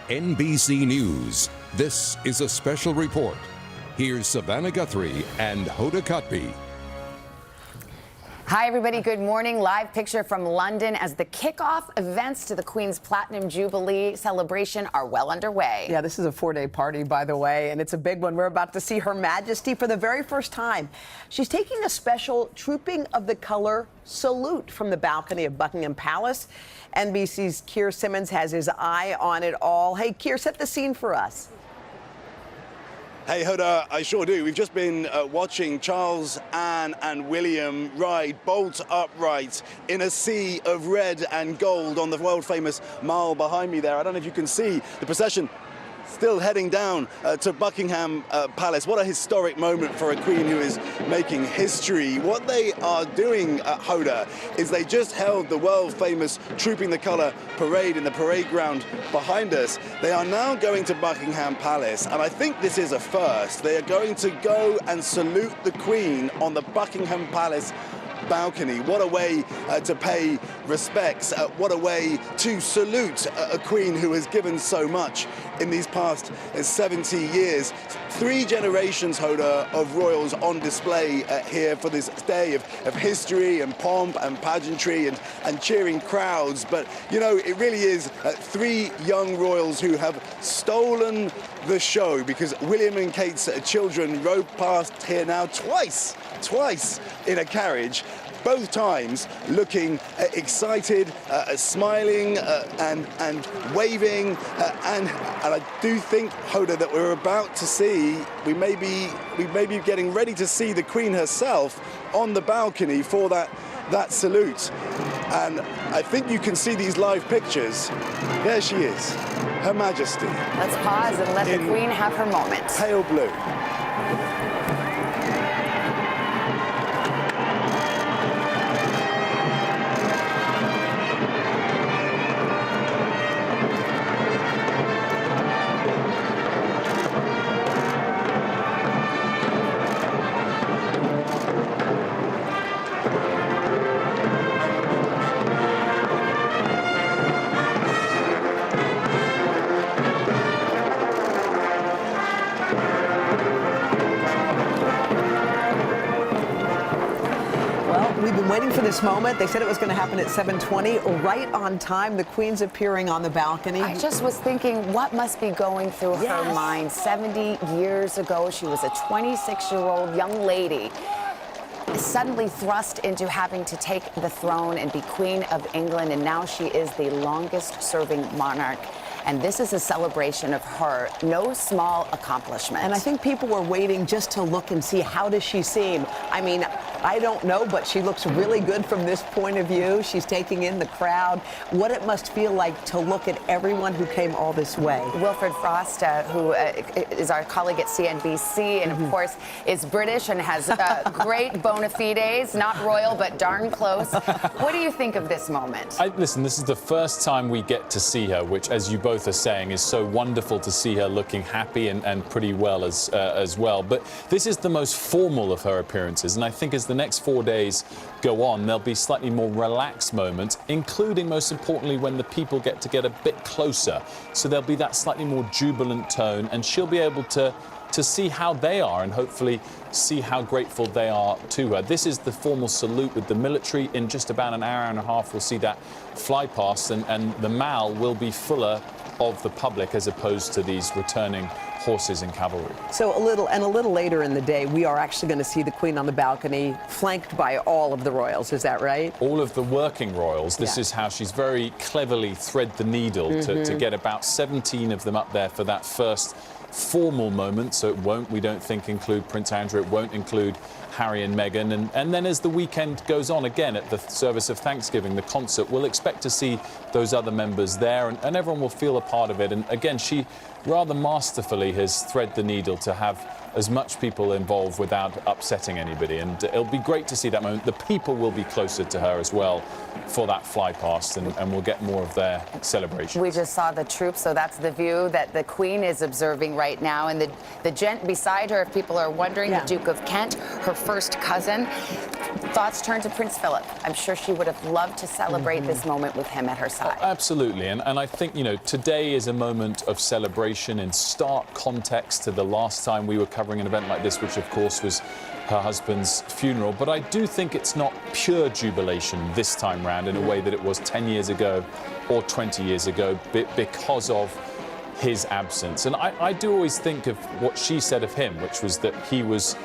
NBC News, this is a special report. Here's Savannah Guthrie and Hoda Kotb. Hi, everybody. Good morning. Live picture from London as the kickoff events to the Queen's Platinum Jubilee celebration are well underway. Yeah, this is a 4-day party, by the way, and it's a big one. We're about to see Her Majesty for the very first time. She's taking a special Trooping of the Colour salute from the balcony of Buckingham Palace. NBC's Keir Simmons has his eye on it all. Hey, Keir, set the scene for us. Hey, Hoda, I sure do. We've just been watching Charles, Anne and William ride bolt upright in a sea of red and gold on the world-famous Mall behind me there. I don't know if you can see the procession still heading down to Buckingham Palace. What a historic moment for a queen who is making history. What they are doing, Hoda, is they just held the world-famous Trooping the Colour parade in the parade ground behind us. They are now going to Buckingham Palace, and I think this is a first. They are going to go and salute the Queen on the Buckingham Palace balcony. What a way to pay respects. What a way to salute a queen who has given so much in these past 70 years. 3 generations, Hoda, of royals on display here for this day of history and pomp and pageantry and cheering crowds. But, you know, it really is 3 young royals who have stolen the show, because William and Kate's children rode past here now twice in a carriage, both times looking excited, smiling and waving, and I do think, Hoda, that we're about to see, we may be getting ready to see the Queen herself on the balcony for that salute. And I think you can see these live pictures. There she is, Her Majesty. Let's pause and let the Queen have her moment. Pale blue. We've been waiting for this moment. They said it was going to happen at 7:20. Right on time, the Queen's appearing on the balcony. I just was thinking, what must be going through her mind? 70 years ago, she was a 26-year-old young lady, suddenly thrust into having to take the throne and be Queen of England, and now she is the longest-serving monarch. And this is a celebration of her. No small accomplishment. And I think people were waiting just to look and see, how does she seem? I mean, I don't know, but she looks really good from this point of view. She's taking in the crowd. What it must feel like to look at everyone who came all this way. Wilfred Frost, who is our colleague at CNBC, and of course is British and has great bona fides, not royal, but darn close. What do you think of this moment? Listen, this is the first time we get to see her, which, as you both are saying, is so wonderful to see her looking happy and pretty well as well. But this is the most formal of her appearances, and I think as the next 4 days go on, there'll be slightly more relaxed moments, including, most importantly, when the people get a bit closer. So there'll be that slightly more jubilant tone, and she'll be able to see how they are and hopefully see how grateful they are to her. This is the formal salute with the military. In just about an hour and a half, we'll see that fly past, and the Mall will be fuller of the public as opposed to these returning horses and cavalry. So a little later in the day, we are actually going to see the Queen on the balcony, flanked by all of the royals. Is that right? All of the working royals. This is how she's very cleverly thread the needle to get about 17 of them up there for that first formal moment. So we don't think, include Prince Andrew. It won't include Harry and Meghan. And then as the weekend goes on, again, at the service of Thanksgiving, the concert, we'll expect to see those other members there, and everyone will feel a part of it. And again, she rather masterfully has thread the needle to have as much people involved without upsetting anybody. And it'll be great to see that moment. The people will be closer to her as well for that fly past, and we'll get more of their celebration. We just saw the troops, so that's the view that the Queen is observing right now. And the gent beside her, if people are wondering, the Duke of Kent, her first cousin. Thoughts turn to Prince Philip. I'm sure she would have loved to celebrate this moment with him at her side. Absolutely, and I think, you know, today is a moment of celebration in stark context to the last time we were covering an event like this, which of course was her husband's funeral. But I do think it's not pure jubilation this time round in a way that it was 10 years ago or 20 years ago because of his absence. And I do always think of what she said of him, which was that he was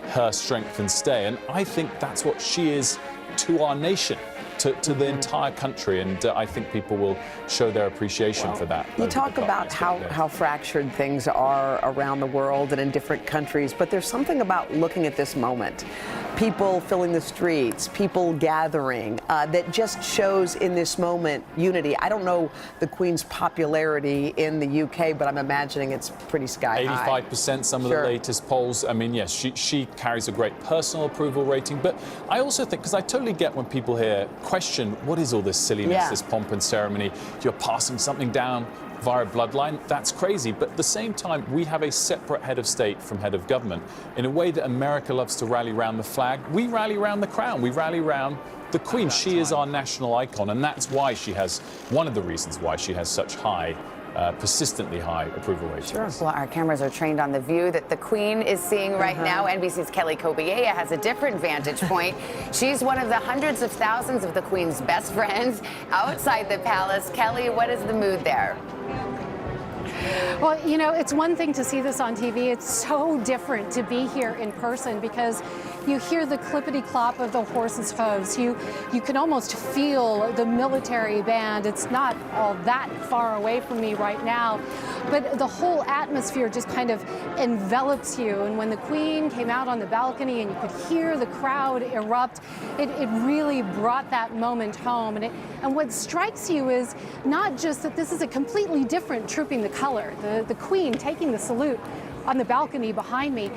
her strength and stay. And I think that's what she is to our nation, to the entire country. And I think people will show their appreciation for that. You talk about how fractured things are around the world and in different countries, but there's something about looking at this moment. People filling the streets, people gathering, that just shows in this moment unity. I don't know the Queen's popularity in the UK, but I'm imagining it's pretty sky high. 85%, some of the latest polls. I mean, yes, she carries a great personal approval rating. But I also think, because I totally get when people here question, what is all this silliness, this pomp and ceremony? You're passing something down via bloodline, that's crazy. But at the same time, we have a separate head of state from head of government. In a way that America loves to rally around the flag, we rally around the crown, we rally around the Queen. She is our national icon, and that's why she has, one of the reasons why she has such high, persistently high approval ratings. Sure. Well, our cameras are trained on the view that the Queen is seeing right now. NBC's Kelly Kobiella has a different vantage point. She's one of the hundreds of thousands of the Queen's best friends outside the palace. Kelly, what is the mood there? Well, you know, it's one thing to see this on TV. It's so different to be here in person because you hear the clippity-clop of the horses' hooves. You can almost feel the military band. It's not all that far away from me right now, but the whole atmosphere just kind of envelops you. And when the Queen came out on the balcony and you could hear the crowd erupt, it really brought that moment home. And what strikes you is not just that this is a completely different Trooping the Color, the Queen taking the salute on the balcony behind me,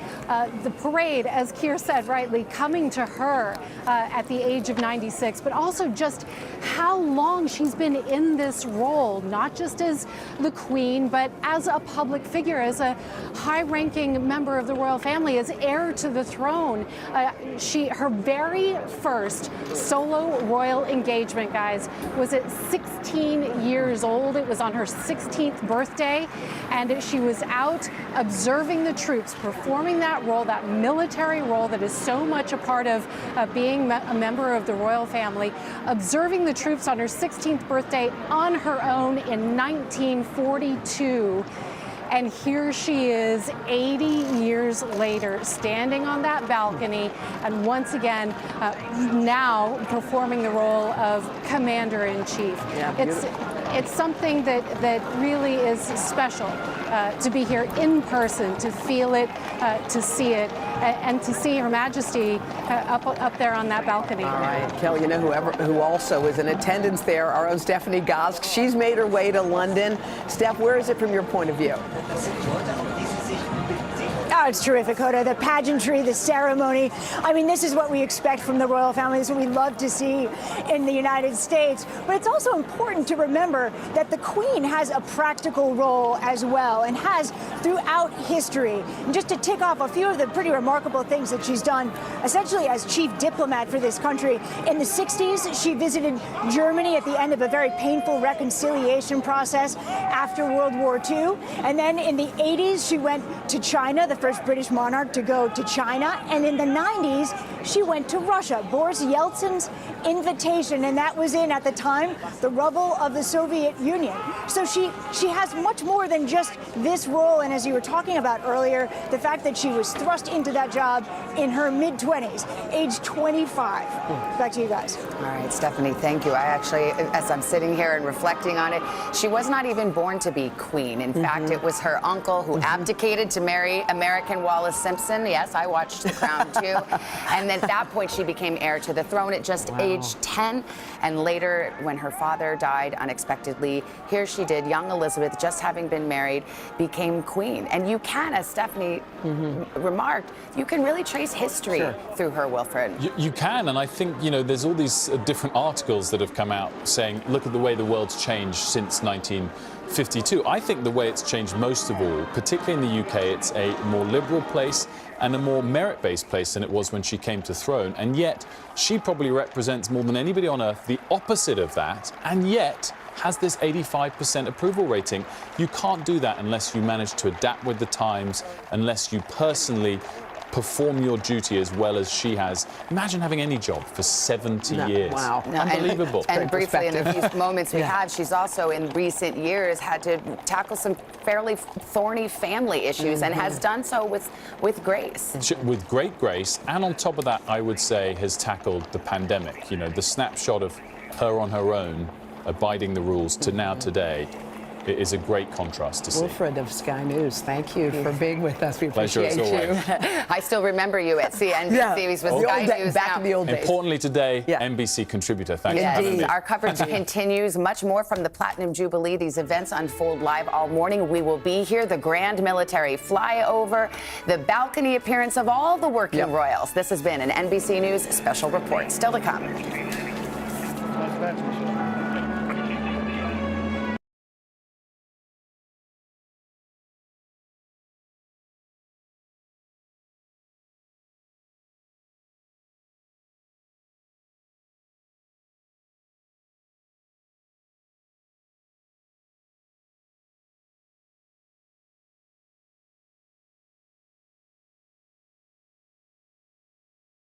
the parade, as Keir said rightly, coming to her at the age of 96, but also just how long she's been in this role, not just as the Queen, but as a public figure, as a high-ranking member of the royal family, as heir to the throne. Her very first solo royal engagement, guys, was at 16 years old. It was on her 16th birthday, and she was out observing the troops, performing that role, that military role that is so much a part of being a member of the royal family, observing the troops on her 16th birthday on her own in 1942. And here she is 80 years later, standing on that balcony, and once again, now performing the role of Commander-in-Chief. Yeah, it's something that really is special to be here in person, to feel it, to see it, and to see Her Majesty up there on that balcony. All right, Kelly, you know who also is in attendance there, our own Stephanie Gosk. She's made her way to London. Steph, where is it from your point of view? Oh, it's terrific, Hoda. The pageantry, the ceremony. I mean, this is what we expect from the royal family. This is what we love to see in the United States. But it's also important to remember that the Queen has a practical role as well, and has throughout history. And just to tick off a few of the pretty remarkable things that she's done, essentially as chief diplomat for this country. In the 60s, she visited Germany at the end of a very painful reconciliation process after World War II. And then in the 80s, she went to China, the first British monarch to go to China. And in the 90s, she went to Russia, Boris Yeltsin's invitation, and that was in, at the time, the rubble of the Soviet Union. So she has much more than just this role, and as you were talking about earlier, the fact that she was thrust into that job in her mid-20s, age 25. Back to you guys. All right, Stephanie, thank you. I actually, as I'm sitting here and reflecting on it, she was not even born to be queen. In fact, it was her uncle who abdicated to marry American Wallace Simpson. Yes, I watched The Crown too. And at that point, she became heir to the throne at just age 10. And later, when her father died unexpectedly, here she did, young Elizabeth, just having been married, became queen. And you can, as Stephanie remarked, you can really trace history through her, Wilfred. You can, and I think, you know, there's all these different articles that have come out saying, look at the way the world's changed since 52. I think the way it's changed most of all, particularly in the UK, it's a more liberal place and a more merit-based place than it was when she came to throne. And yet, she probably represents more than anybody on earth the opposite of that, and yet has this 85% approval rating. You can't do that unless you manage to adapt with the times, unless you personally perform your duty as well as she has. Imagine having any job for 70 years. Wow. Unbelievable. And briefly, in the few moments we have, she's also in recent years had to tackle some fairly thorny family issues and has done so with grace. With great grace, and on top of that, I would say has tackled the pandemic. You know, the snapshot of her on her own, abiding the rules, to now today. It is a great contrast to see. Wilfred of Sky News, thank you for being with us. We Pleasure appreciate as always. you. I still remember you at CNBC with Sky News back now. in the old days. Importantly today, Yeah. NBC contributor. Thanks for having me. Our coverage continues. Much more from the Platinum Jubilee. These events unfold live all morning. We will be here. The grand military flyover, the balcony appearance of all the working royals. This has been an NBC News special report. Still to come.